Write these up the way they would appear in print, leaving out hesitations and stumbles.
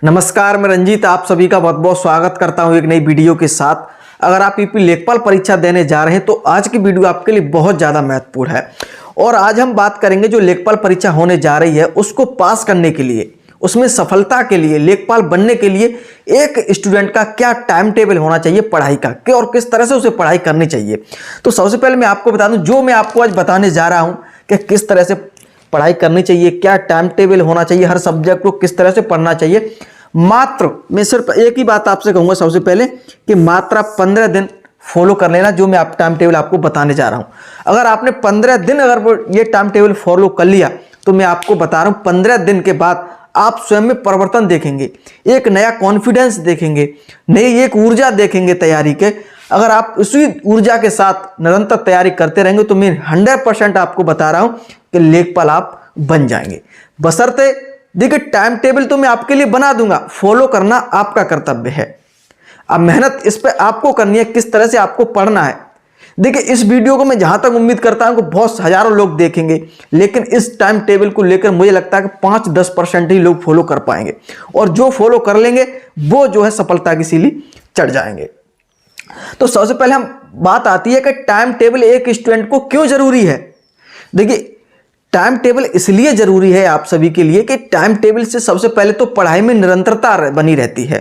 नमस्कार, मैं रंजीत आप सभी का बहुत बहुत स्वागत करता हूं एक नई वीडियो के साथ। अगर आप यूपी लेखपाल परीक्षा देने जा रहे हैं तो आज की वीडियो आपके लिए बहुत ज़्यादा महत्वपूर्ण है। और आज हम बात करेंगे जो लेखपाल परीक्षा होने जा रही है उसको पास करने के लिए, उसमें सफलता के लिए, लेखपाल बनने के लिए एक स्टूडेंट का क्या टाइम टेबल होना चाहिए पढ़ाई का, कि और किस तरह से उसे पढ़ाई करनी चाहिए। तो सबसे पहले मैं आपको बता दूं, जो मैं आपको आज बताने जा रहा हूं कि किस तरह से पढ़ाई करनी चाहिए, क्या टाइम टेबल होना चाहिए, हर सब्जेक्ट को किस तरह से पढ़ना चाहिए। मात्र मैं सिर्फ एक ही बात आपसे कहूंगा सबसे पहले कि मात्र आप 15 दिन फॉलो कर लेना जो मैं आप टाइम टेबल आपको बताने जा रहा हूं। अगर आपने 15 दिन अगर ये टाइम टेबल फॉलो कर लिया तो मैं आपको बता रहा हूं 15 दिन के बाद आप स्वयं में परिवर्तन देखेंगे, एक नया कॉन्फिडेंस देखेंगे, नई एक ऊर्जा देखेंगे तैयारी के। अगर आप उसी ऊर्जा के साथ निरंतर तैयारी करते रहेंगे तो मैं 100% आपको बता रहा हूं कि लेखपाल आप बन जाएंगे। बशर्ते देखिए, टाइम टेबल तो मैं आपके लिए बना दूंगा, फॉलो करना आपका कर्तव्य है। अब मेहनत इस पे आपको करनी है, किस तरह से आपको पढ़ना है। देखिए, इस वीडियो को मैं जहां तक उम्मीद करता हूं कि बहुत हजारों लोग देखेंगे, लेकिन इस टाइम टेबल को लेकर मुझे लगता है कि 5-10% ही लोग फॉलो कर पाएंगे, और जो फॉलो कर लेंगे वो जो है सफलता की सीढ़ी चढ़ जाएंगे। तो सबसे पहले हम बात आती है कि टाइम टेबल एक स्टूडेंट को क्यों जरूरी है। देखिए, टाइम टेबल इसलिए जरूरी है आप सभी के लिए कि टाइम टेबल से सबसे पहले तो पढ़ाई में निरंतरता बनी रहती है।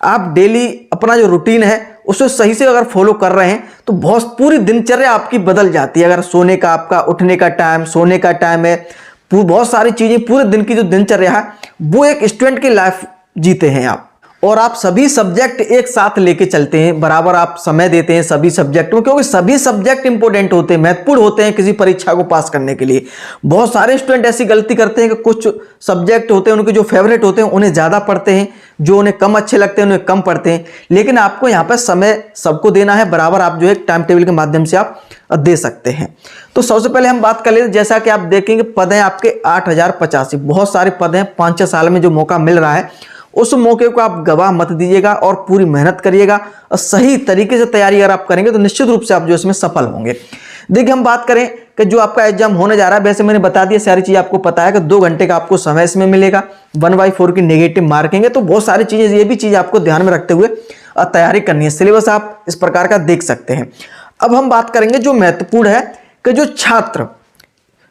आप डेली अपना जो रूटीन है उसे सही से अगर फॉलो कर रहे हैं तो बहुत पूरी दिनचर्या आपकी बदल जाती है। अगर सोने का आपका उठने का टाइम, सोने का टाइम है, बहुत सारी चीजें, पूरे दिन की जो दिनचर्या है वो एक स्टूडेंट की लाइफ जीते हैं आप। और आप सभी सब्जेक्ट एक साथ लेके चलते हैं, बराबर आप समय देते हैं सभी सब्जेक्ट में, क्योंकि सभी सब्जेक्ट इंपॉर्टेंट होते हैं, महत्वपूर्ण होते हैं किसी परीक्षा को पास करने के लिए। बहुत सारे स्टूडेंट ऐसी गलती करते हैं कि कुछ सब्जेक्ट होते हैं उनके जो फेवरेट होते हैं उन्हें ज़्यादा पढ़ते हैं, जो उन्हें कम अच्छे लगते हैं उन्हें कम पढ़ते हैं। लेकिन आपको यहाँ पर समय सबको देना है, बराबर आप जो है टाइम टेबल के माध्यम से आप दे सकते हैं। तो सबसे पहले हम बात कर लेते हैं, जैसा कि आप देखेंगे पद हैं आपके 8085, बहुत सारे पद हैं। 5-6 साल में जो मौका मिल रहा है उस मौके को आप गवाह मत दीजिएगा और पूरी मेहनत करिएगा, और सही तरीके से तैयारी अगर आप करेंगे तो निश्चित रूप से आप जो इसमें सफल होंगे। देखिए, हम बात करें कि जो आपका एग्जाम होने जा रहा है, वैसे मैंने बता दिया सारी चीज़ आपको पता है कि 2 घंटे का आपको समय इसमें मिलेगा, 1/4 की नेगेटिव मार्किंग है। तो बहुत सारी चीज़ें, ये भी चीज़ आपको ध्यान में रखते हुए तैयारी करनी है। सिलेबस आप इस प्रकार का देख सकते हैं। अब हम बात करेंगे जो महत्वपूर्ण है कि जो छात्र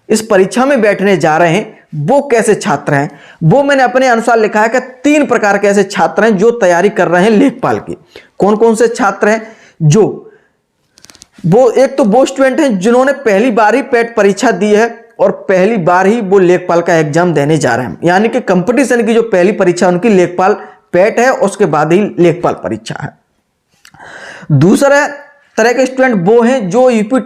इस परीक्षा में बैठने जा रहे हैं वो कैसे छात्र हैं। वो मैंने अपने अनुसार लिखा है कि 3 प्रकार के ऐसे छात्र हैं जो तैयारी कर रहे हैं लेखपाल की। कौन कौन से छात्र हैं? एक तो वो स्टूडेंट हैं जिन्होंने पहली बार ही पेट परीक्षा दी है और पहली बार ही वो लेखपाल का एग्जाम देने जा रहे हैं, यानी कि कंपटीशन की जो पहली परीक्षा उनकी लेखपाल पेट है, उसके बाद ही लेखपाल परीक्षा है। दूसरा तरह के स्टूडेंट वो हैं जो यूपी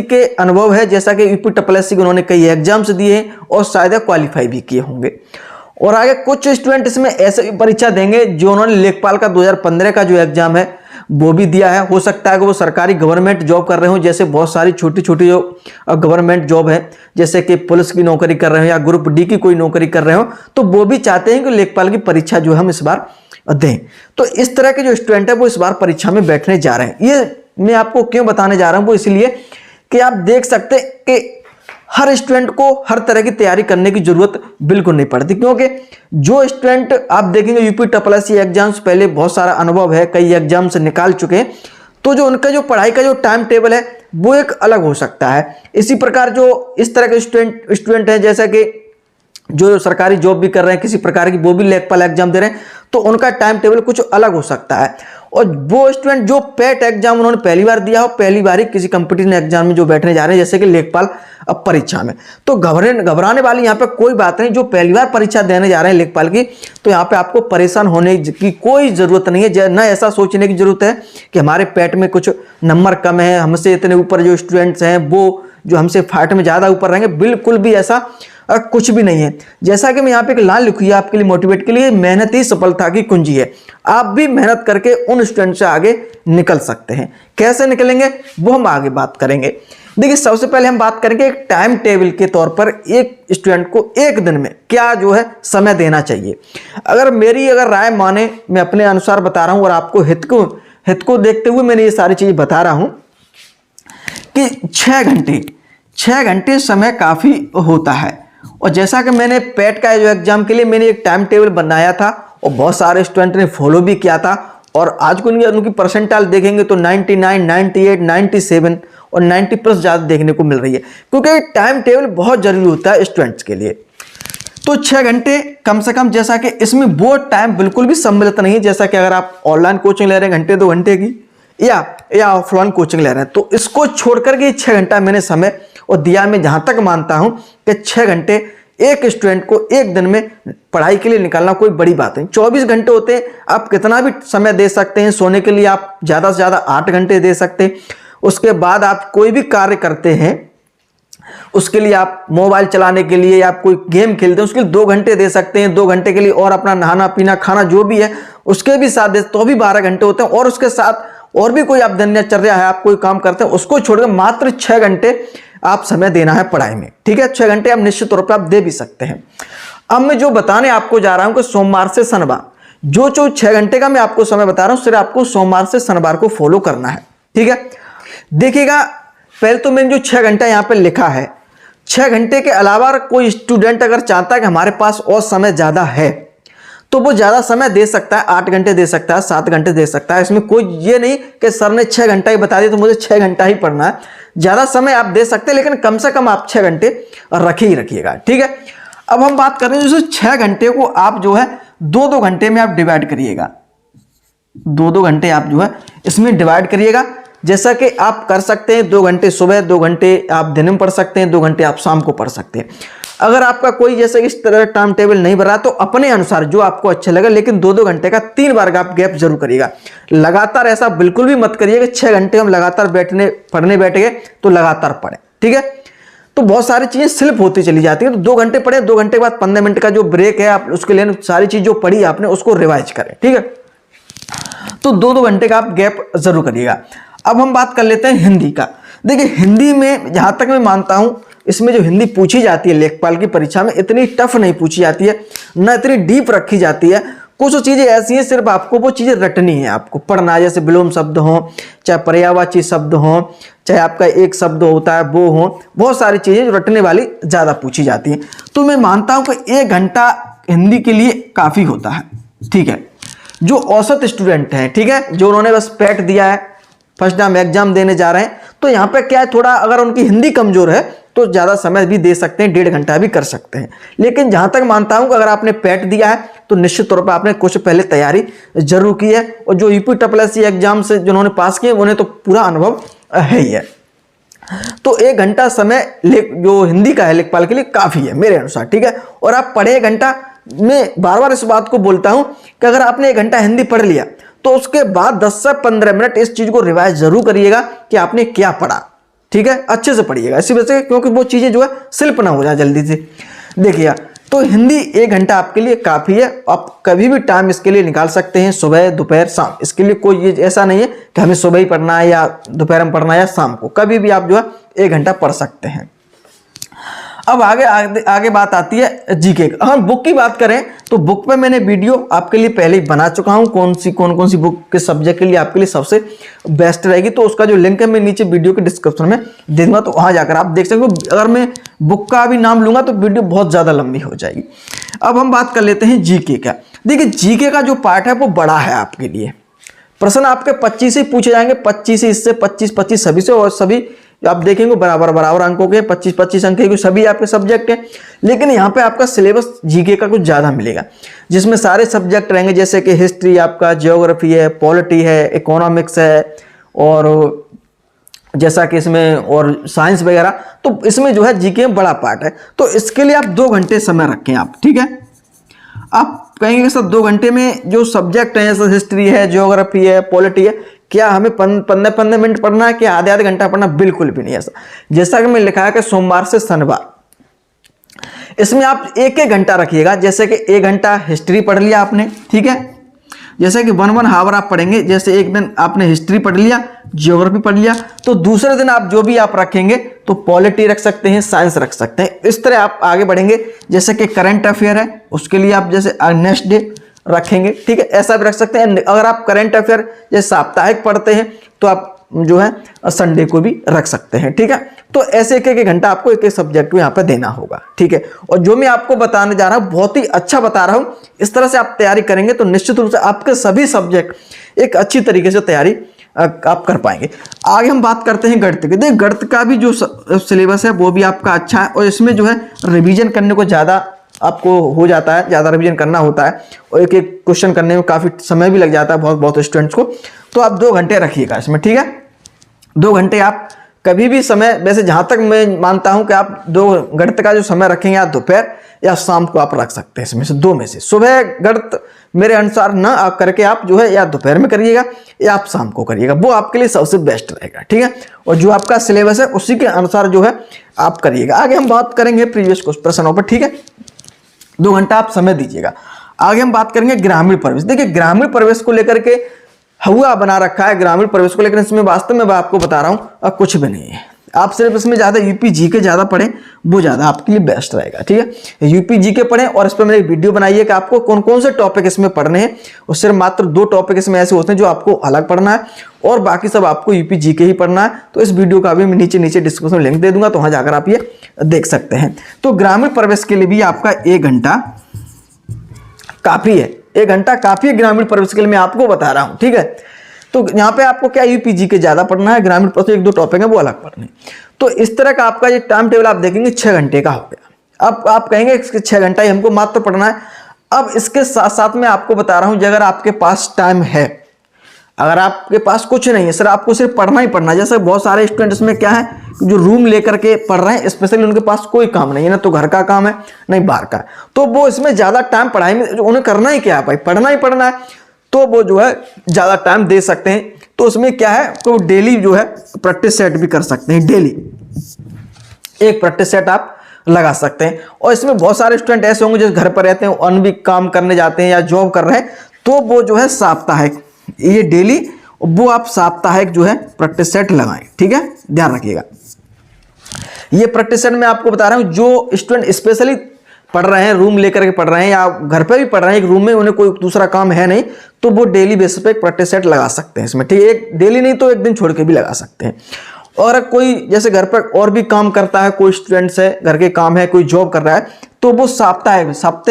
के अनुभव है, जैसा कि यूपी के उन्होंने कई एग्जाम्स दिए और शायद क्वालिफाई भी किए होंगे। और आगे कुछ स्टूडेंट इसमें ऐसे परीक्षा देंगे जो उन्होंने लेखपाल का 2015 का जो एग्जाम है वो भी दिया है। हो सकता है कि वो सरकारी गवर्नमेंट जॉब कर रहे हो, जैसे बहुत सारी छोटी छोटी जो गवर्नमेंट जॉब है, जैसे कि पुलिस की नौकरी कर रहे हो या ग्रुप डी की कोई नौकरी कर रहे हो, तो वो भी चाहते हैं कि लेखपाल की परीक्षा जो हम इस बार दें। तो इस तरह के जो स्टूडेंट है वो इस बार परीक्षा में बैठने जा रहे हैं। ये मैं आपको क्यों बताने जा रहा हूं, वो इसलिए कि आप देख सकते हैं कि हर स्टूडेंट को हर तरह की तैयारी करने की जरूरत बिल्कुल नहीं पड़ती, क्योंकि जो स्टूडेंट आप देखेंगे यूपी एग्जाम्स पहले बहुत सारा अनुभव है, कई एग्जाम से निकाल चुके हैं, तो जो उनका जो पढ़ाई का जो टाइम टेबल है वो एक अलग हो सकता है। इसी प्रकार जो इस तरह के स्टूडेंट हैं, जैसा कि जो सरकारी जॉब भी कर रहे हैं किसी प्रकार की, वो भी लेखपाल एग्जाम दे रहे हैं, तो उनका टाइम टेबल कुछ अलग हो सकता है। और वो स्टूडेंट जो पेट एग्जाम उन्होंने पहली बार दिया हो, पहली बार ही किसी कंपटीशन एग्जाम में जो बैठने जा रहे हैं, जैसे कि लेखपाल परीक्षा में, तो घबराने वाली यहाँ पे कोई बात नहीं। जो पहली बार परीक्षा देने जा रहे हैं लेखपाल की, तो यहाँ पे आपको परेशान होने की कोई जरूरत नहीं है। न ऐसा सोचने की जरूरत है कि हमारे पेट में कुछ नंबर कम है, हमसे इतने ऊपर जो स्टूडेंट्स हैं वो जो हमसे फाइट में ज़्यादा ऊपर रहेंगे, बिल्कुल भी ऐसा कुछ भी नहीं है। जैसा कि मैं यहाँ पे एक लाइन लिखी है आपके लिए मोटिवेट के लिए, मेहनत ही सफलता की कुंजी है। आप भी मेहनत करके उन स्टूडेंट से आगे निकल सकते हैं। कैसे निकलेंगे वो हम आगे बात करेंगे। देखिए, सबसे पहले हम बात करेंगे एक टाइम टेबल के तौर पर एक स्टूडेंट को एक दिन में क्या जो है समय देना चाहिए। अगर मेरी राय माने, मैं अपने अनुसार बता रहा हूं और आपको हित को देखते हुए मैंने ये सारी चीजें बता रहा हूं कि 6 घंटे समय काफी होता है। और जैसा कि मैंने पेट का जो एग्जाम के लिए मैंने एक टाइम टेबल बनाया था और बहुत सारे स्टूडेंट ने फॉलो भी किया था, और आज को उनकी परसेंटाइल देखेंगे तो 99, 98, 97 और 90 प्लस ज़्यादा देखने को मिल रही है, क्योंकि टाइम टेबल बहुत जरूरी होता है स्टूडेंट्स के लिए। तो 6 घंटे कम से कम, जैसा कि इसमें वो टाइम बिल्कुल भी सम्मिलित नहीं है, जैसा कि अगर आप ऑनलाइन कोचिंग ले रहे हैं घंटे 2 घंटे की या ऑफलाइन कोचिंग ले रहे हैं, तो इसको छोड़कर के 6 घंटा मैंने समय और दिया। मैं जहां तक मानता हूं कि 6 घंटे एक स्टूडेंट को एक दिन में पढ़ाई के लिए निकालना कोई बड़ी बात नहीं। 24 घंटे होते हैं, आप कितना भी समय दे सकते हैं। सोने के लिए आप ज़्यादा से ज़्यादा 8 घंटे दे सकते हैं। उसके बाद आप कोई भी कार्य करते हैं, उसके लिए आप मोबाइल चलाने के लिए या आप कोई गेम खेलते हैं, उसके लिए 2 घंटे दे सकते हैं। 2 घंटे के लिए और अपना नहाना पीना खाना जो भी है उसके भी साथ दे, तो भी 12 घंटे होते हैं। और उसके साथ और भी कोई आप दिनचर्या है, आप कोई काम करते हैं, उसको छोड़कर मात्र 6 घंटे आप समय देना है पढ़ाई में। ठीक है, 6 घंटे आप निश्चित तौर पर आप दे भी सकते हैं। अब मैं जो बताने आपको जा रहा हूं कि सोमवार से शनिवार जो 6 घंटे का मैं आपको समय बता रहा हूं, सिर्फ आपको सोमवार से शनिवार को फॉलो करना है। ठीक है, देखिएगा, पहले तो मैंने जो 6 घंटा यहां पर लिखा है, 6 घंटे के अलावा कोई स्टूडेंट अगर चाहता है कि हमारे पास और समय ज्यादा है तो वो ज्यादा समय दे सकता है, 8 घंटे दे सकता है, 7 घंटे दे सकता है। इसमें कोई ये नहीं कि सर ने 6 घंटा ही बता दिया तो मुझे 6 घंटा ही पढ़ना है। ज्यादा समय आप दे सकते हैं, लेकिन कम से कम आप 6 घंटे रखे ही रखिएगा। ठीक है, अब हम बात कर रहे हैं जैसे 6 घंटे को आप जो है 2-2 घंटे में आप डिवाइड करिएगा। 2-2 घंटे आप जो है इसमें डिवाइड करिएगा। जैसा कि आप कर सकते हैं 2 घंटे सुबह, 2 घंटे आप दिन में पढ़ सकते हैं, 2 घंटे आप शाम को पढ़ सकते हैं। अगर आपका कोई जैसे इस तरह टाइम टेबल नहीं बना तो अपने अनुसार जो आपको अच्छा लगे, लेकिन 2-2 घंटे का 3 बार का आप गैप जरूर करिएगा। लगातार ऐसा बिल्कुल भी मत करिए कि 6 घंटे हम लगातार पढ़ने बैठ गए तो लगातार पढ़े। ठीक है, तो बहुत सारी चीजें स्लिप होती चली जाती है। तो 2 घंटे पढ़े, 2 घंटे के बाद 15 मिनट का जो ब्रेक है आप उसके लिए सारी चीज जो पढ़ी आपने उसको रिवाइज करें। ठीक है, तो 2-2 घंटे का आप गैप जरूर करिएगा। अब हम बात कर लेते हैं हिंदी का। देखिए, हिंदी में जहां तक मैं मानता हूं, इसमें जो हिंदी पूछी जाती है लेखपाल की परीक्षा में इतनी टफ नहीं पूछी जाती है, ना इतनी डीप रखी जाती है। कुछ चीजें ऐसी हैं सिर्फ आपको वो चीजें रटनी है, आपको पढ़ना है। जैसे विलोम शब्द हो, चाहे पर्यायवाची शब्द हो, चाहे आपका एक शब्द होता है वो हो, बहुत सारी चीजें जो रटने वाली ज्यादा पूछी जाती हैं। तो मैं मानता हूं कि 1 घंटा हिंदी के लिए काफी होता है। ठीक है, जो औसत स्टूडेंट हैं, ठीक है, जो उन्होंने बस पेट दिया है, फर्स्ट टाइम एग्जाम देने जा रहे हैं, तो यहाँ पे क्या है, थोड़ा अगर उनकी हिंदी कमजोर है तो ज्यादा समय भी दे सकते हैं, 1.5 घंटा भी कर सकते हैं। लेकिन जहां तक मानता हूं कि अगर आपने पेट दिया है तो निश्चित तौर पर आपने कुछ पहले तैयारी जरूर की है, और जो यूपी SSC एग्जाम से जिन्होंने पास किए उन्हें तो पूरा अनुभव है ही है। तो 1 घंटा समय जो हिंदी का है लेखपाल के लिए काफी है मेरे अनुसार। ठीक है, और आप पढ़े 1 घंटा, मैं बार बार इस बात को बोलता हूं कि अगर आपने 1 घंटा हिंदी पढ़ लिया तो उसके बाद 10 से 15 मिनट इस चीज को रिवाइज जरूर करिएगा कि आपने क्या पढ़ा। ठीक है, अच्छे से पढ़िएगा इसी वजह से, क्योंकि वो चीजें जो है स्लिप ना हो जाए जल्दी से। देखिए, तो हिंदी 1 घंटा आपके लिए काफी है। आप कभी भी टाइम इसके लिए निकाल सकते हैं, सुबह, दोपहर, शाम। इसके लिए कोई ये ऐसा नहीं है कि हमें सुबह ही पढ़ना है या दोपहर में पढ़ना है या शाम को, कभी भी आप जो है 1 घंटा पढ़ सकते हैं। अब आगे बात आती है जीके। हम बुक की बात करें तो बुक पे मैंने वीडियो आपके लिए पहले ही बना चुका हूं, कौन कौन सी बुक के सब्जेक्ट के लिए आपके लिए सबसे बेस्ट रहेगी। तो उसका जो लिंक है मैं नीचे वीडियो के डिस्क्रिप्शन में दे दूंगा, तो वहां जाकर आप देख सकते हो। अगर मैं बुक का भी नाम लूंगा तो वीडियो बहुत ज्यादा लंबी हो जाएगी। अब हम बात कर लेते हैं जीके का। देखिए, जीके का जो पार्ट है वो बड़ा है आपके लिए। प्रश्न आपके 25 ही पूछे जाएंगे, 25 से इससे 25 सभी से, और सभी आप देखेंगे बराबर अंकों के, 25 अंक के सभी आपके सब्जेक्ट हैं। लेकिन यहाँ पे आपका सिलेबस जीके का कुछ ज्यादा मिलेगा, जिसमें सारे सब्जेक्ट रहेंगे, जैसे कि हिस्ट्री, आपका ज्योग्राफी है, पॉलिटी है, इकोनॉमिक्स है, और जैसा कि इसमें और साइंस वगैरह। तो इसमें जो है जीके में बड़ा पार्ट है। तो इसके लिए आप 2 घंटे समय रखें आप। ठीक है, आप कहेंगे सर 2 घंटे में जो सब्जेक्ट है, जैसे हिस्ट्री है, ज्योग्राफी है, पॉलिटी है, क्या हमें 15 मिनट पढ़ना है कि आधे घंटा पढ़ना? बिल्कुल भी नहीं ऐसा। जैसा कि मैं लिखा है कि सोमवार से शनिवार, इसमें आप 1-1 घंटा रखिएगा। जैसे कि 1 घंटा हिस्ट्री पढ़ लिया आपने, ठीक है, जैसे कि 1 हावर आप पढ़ेंगे। जैसे एक दिन आपने हिस्ट्री पढ़ लिया, ज्योग्राफी पढ़ लिया, तो दूसरे दिन आप जो भी आप रखेंगे तो पॉलिटी रख सकते हैं, साइंस रख सकते हैं। इस तरह आप आगे बढ़ेंगे। जैसे कि करंट अफेयर है, उसके लिए आप जैसे नेक्स्ट डे रखेंगे। ठीक है, ऐसा भी रख सकते हैं। अगर आप करंट अफेयर जैसे साप्ताहिक पढ़ते हैं तो आप जो है संडे को भी रख सकते हैं। ठीक है, तो ऐसे एक एक घंटा आपको एक एक सब्जेक्ट को यहाँ पे देना होगा। ठीक है, और जो मैं आपको बताने जा रहा हूँ बहुत ही अच्छा बता रहा हूँ, इस तरह से आप तैयारी करेंगे तो निश्चित रूप से आपके सभी सब्जेक्ट एक अच्छी तरीके से तैयारी आप कर पाएंगे। आगे हम बात करते हैं गणित की। देखिए गणित का भी जो सिलेबस है वो भी आपका अच्छा है और इसमें जो है रिवीजन करने को ज़्यादा आपको हो जाता है, ज़्यादा रिवीजन करना होता है और एक एक क्वेश्चन करने में काफ़ी समय भी लग जाता है बहुत स्टूडेंट्स को। तो आप 2 घंटे रखिएगा इसमें। ठीक है, 2 घंटे आप कभी भी समय, वैसे जहाँ तक मैं मानता हूँ कि आप 2 गणित का जो समय रखेंगे या दोपहर या शाम को आप रख सकते हैं। इसमें से 2 में से सुबह गणित मेरे अनुसार ना करके आप जो है या दोपहर में करिएगा या आप शाम को करिएगा, वो आपके लिए सबसे बेस्ट रहेगा। ठीक है, और जो आपका सिलेबस है उसी के अनुसार जो है आप करिएगा। आगे हम बात करेंगे प्रीवियस प्रश्नों पर। ठीक है, 2 घंटा आप समय दीजिएगा। आगे हम बात करेंगे ग्रामीण प्रवेश। देखिए ग्रामीण प्रवेश को लेकर के हुआ बना रखा है, ग्रामीण प्रवेश को लेकर इसमें वास्तव में मैं आपको बता रहा हूँ कुछ भी नहीं है। आप सिर्फ इसमें ज़्यादा यूपी जीके ज़्यादा पढ़ें, वो ज़्यादा आपके लिए बेस्ट रहेगा। ठीक है, यूपी जीके पढ़ें और इस पर मैंने एक वीडियो बनाई है कि आपको कौन कौन से टॉपिक इसमें पढ़ने हैं, और सिर्फ मात्र 2 टॉपिक इसमें ऐसे होते हैं जो आपको अलग पढ़ना है और बाकी सब आपको यूपी जीके ही पढ़ना है। तो इस वीडियो का भी मैं नीचे डिस्क्रिप्शन में लिंक दे दूंगा, तो वहाँ जाकर आप ये देख सकते हैं। तो ग्रामीण प्रवेश के लिए भी आपका 1 घंटा काफ़ी है, 1 घंटा काफ़ी है ग्रामीण प्रवेश के लिए, मैं आपको बता रहा हूँ। ठीक है, तो यहाँ पे आपको क्या यूपीजी के ज़्यादा पढ़ना है, ग्रामीण प्रवेश 1-2 टॉपिक है वो अलग पढ़ने। तो इस तरह का आपका ये टाइम टेबल आप देखेंगे 6 घंटे का हो गया। अब आप कहेंगे इसके 6 घंटा ही हमको मात्र पढ़ना है। अब इसके साथ साथ मैं आपको बता रहा हूँ, अगर आपके पास टाइम है, अगर आपके पास कुछ नहीं है, सर आपको सिर्फ पढ़ना ही पढ़ना है, जैसे बहुत सारे स्टूडेंट्स में क्या है जो रूम लेकर के पढ़ रहे हैं, स्पेशली उनके पास कोई काम नहीं है, ना तो घर का काम है नहीं बाहर का, तो वो इसमें ज़्यादा टाइम पढ़ाई में उन्हें करना ही क्या है भाई, पढ़ना ही पढ़ना है, तो वो जो है ज़्यादा टाइम दे सकते हैं। तो उसमें क्या है, तो डेली जो है प्रैक्टिस सेट भी कर सकते हैं, डेली एक प्रैक्टिस सेट आप लगा सकते हैं। और इसमें बहुत सारे स्टूडेंट ऐसे होंगे जो घर पर रहते हैं, अन्य भी काम करने जाते हैं या जॉब कर रहे हैं, तो वो जो है साप्ताहिक, ये डेली वो आप साप्ताहिक जो है प्रैक्टिस सेट लगाएं। ठीक है, ध्यान रखिएगा। ये प्रैक्टिस सेट मैं आपको बता रहा हूँ, जो स्टूडेंट स्पेशली पढ़ रहे हैं, रूम लेकर के पढ़ रहे हैं या घर पे भी पढ़ रहे हैं, एक रूम में उन्हें कोई दूसरा काम है नहीं, तो वो डेली बेसिस पे एक प्रैक्टिस सेट लगा सकते हैं इसमें। ठीक है, एक डेली नहीं तो एक दिन छोड़ के भी लगा सकते हैं। और कोई जैसे घर पर और भी काम करता है, कोई स्टूडेंट्स है घर के काम है, कोई जॉब कर रहा है, तो वो सप्ताह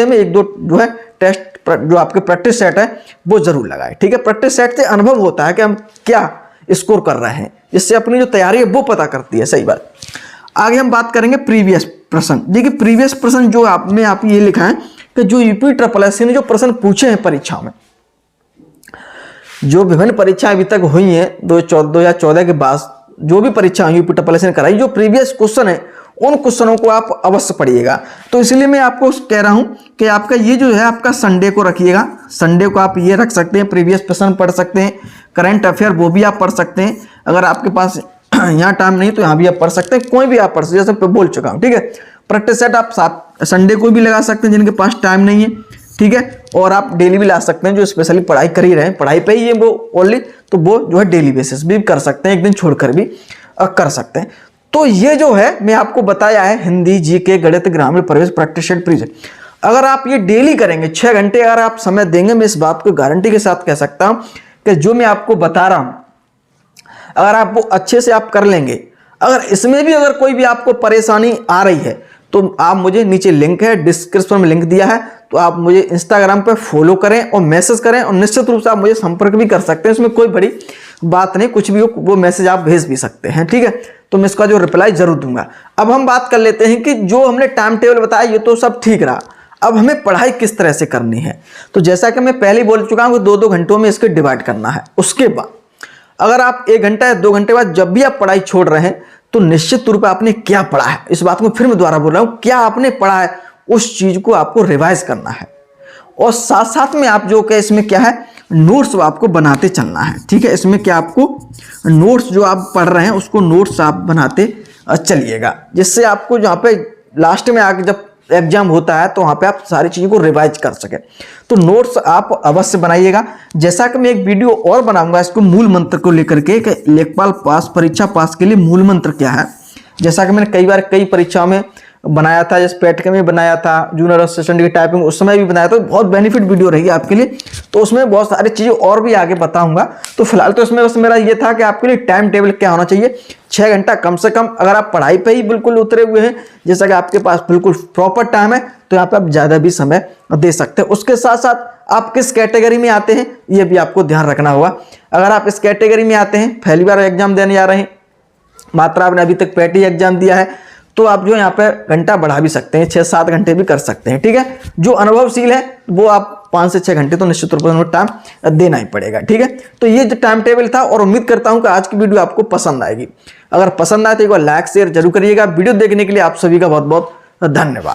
में 1-2 जो है टेस्ट जो आपके प्रैक्टिस सेट है वो जरूर लगाए। ठीक है, प्रैक्टिस सेट से अनुभव होता है कि हम क्या स्कोर कर रहे हैं, जिससे अपनी जो तैयारी है वो पता करती है। सही बात। आगे हम बात करेंगे प्रीवियस प्रश्न। देखिए प्रीवियस प्रश्न जो आप ये लिखा है कि जो यूपी SSSC ने जो प्रश्न पूछे हैं परीक्षाओं में, जो विभिन्न परीक्षाएं अभी तक हुई हैं 2014 के बाद जो भी परीक्षा यूपी SSSC ने कराई, जो प्रीवियस क्वेश्चन है उन क्वेश्चनों को आप अवश्य पढ़िएगा। तो इसलिए मैं आपको कह रहा हूं कि आपका ये जो है आपका संडे को रखिएगा, संडे को आप ये रख सकते हैं, प्रीवियस प्रश्न पढ़ सकते हैं, करंट अफेयर वो भी आप पढ़ सकते हैं। अगर आपके पास यहाँ टाइम नहीं तो यहाँ भी आप पढ़ सकते हैं, कोई भी आप पढ़ सकते हैं, जैसे बोल चुका हूँ। ठीक है, प्रैक्टिस सेट आप संडे को भी लगा सकते हैं जिनके पास टाइम नहीं है। ठीक है, और आप डेली भी ला सकते हैं, जो स्पेशली पढ़ाई कर ही रहे हैं, पढ़ाई पे ही है वो ओनली, तो वो जो है डेली बेसिस भी कर सकते हैं, एक दिन छोड़कर भी कर सकते हैं। तो ये जो है मैं आपको बताया है हिंदी, जीके, गणित, ग्रामीण प्रवेश, प्रैक्टिस सेट, प्रीवियस। अगर आप ये डेली करेंगे 6 घंटे अगर आप समय देंगे, मैं इस बात को गारंटी के साथ कह सकता हूं कि जो मैं आपको बता रहा हूं अगर आप वो अच्छे से आप कर लेंगे, अगर इसमें भी अगर कोई भी आपको परेशानी आ रही है तो आप मुझे नीचे लिंक है, डिस्क्रिप्शन में लिंक दिया है, तो आप मुझे इंस्टाग्राम पे फॉलो करें और मैसेज करें, और निश्चित रूप से आप मुझे संपर्क भी कर सकते हैं, इसमें कोई बड़ी बात नहीं, कुछ भी हो वो मैसेज आप भेज भी सकते हैं। ठीक है, तो मैं इसका जो रिप्लाई जरूर दूंगा। अब हम बात कर लेते हैं कि जो हमने टाइम टेबल बताया ये तो सब ठीक रहा, अब हमें पढ़ाई किस तरह से करनी है। तो जैसा कि मैं पहले बोल चुका हूं कि 2-2 घंटों में इसके डिवाइड करना है। उसके बाद अगर आप 1 घंटा या 2 घंटे बाद जब भी आप पढ़ाई छोड़ रहे हैं तो निश्चित रूप से आपने क्या पढ़ा है, इस बात को फिर मैं दोबारा बोल रहा हूं, क्या आपने पढ़ा है उस चीज को आपको रिवाइज करना है, और साथ साथ में आप जो कि इसमें क्या है नोट्स आपको बनाते चलना है। ठीक है, इसमें क्या आपको नोट्स जो आप पढ़ रहे हैं उसको नोट्स आप बनाते चलिएगा, जिससे आपको जहाँ पे लास्ट में आके जब एग्जाम होता है तो वहाँ पे आप सारी चीज़ों को रिवाइज कर सके। तो नोट्स आप अवश्य बनाइएगा। जैसा कि मैं एक वीडियो और बनाऊंगा इसको मूल मंत्र को लेकर के कि लेखपाल पास परीक्षा पास के लिए मूल मंत्र क्या है, जैसा कि मैंने कई बार कई परीक्षाओं में बनाया था, जैसे पेट के में बनाया था, जूनियर असिस्टेंट की टाइपिंग उस समय भी बनाया था, बहुत बेनिफिट वीडियो रहेगी आपके लिए। तो उसमें बहुत सारी चीज़ें और भी आगे बताऊंगा। तो फिलहाल तो इसमें बस मेरा ये था कि आपके लिए टाइम टेबल क्या होना चाहिए, 6 घंटा कम से कम। अगर आप पढ़ाई पे ही बिल्कुल उतरे हुए हैं, जैसा कि आपके पास बिल्कुल प्रॉपर टाइम है, तो यहाँ पे आप ज़्यादा भी समय दे सकते हैं। उसके साथ साथ आप किस कैटेगरी में आते हैं ये भी आपको ध्यान रखना होगा। अगर आप इस कैटेगरी में आते हैं, पहली बार एग्जाम देने जा रहे हैं, मात्र आपने अभी तक पैटी एग्जाम दिया है, तो आप जो यहाँ पे घंटा बढ़ा भी सकते हैं, 6-7 घंटे भी कर सकते हैं, ठीक है। जो अनुभवशील है वो आप 5 से 6 घंटे तो निश्चित रूप से टाइम देना ही पड़ेगा, ठीक है। तो ये जो टाइम टेबल था, और उम्मीद करता हूं कि आज की वीडियो आपको पसंद आएगी। अगर पसंद आए तो एक बार लाइक शेयर जरूर करिएगा। वीडियो देखने के लिए आप सभी का बहुत बहुत धन्यवाद।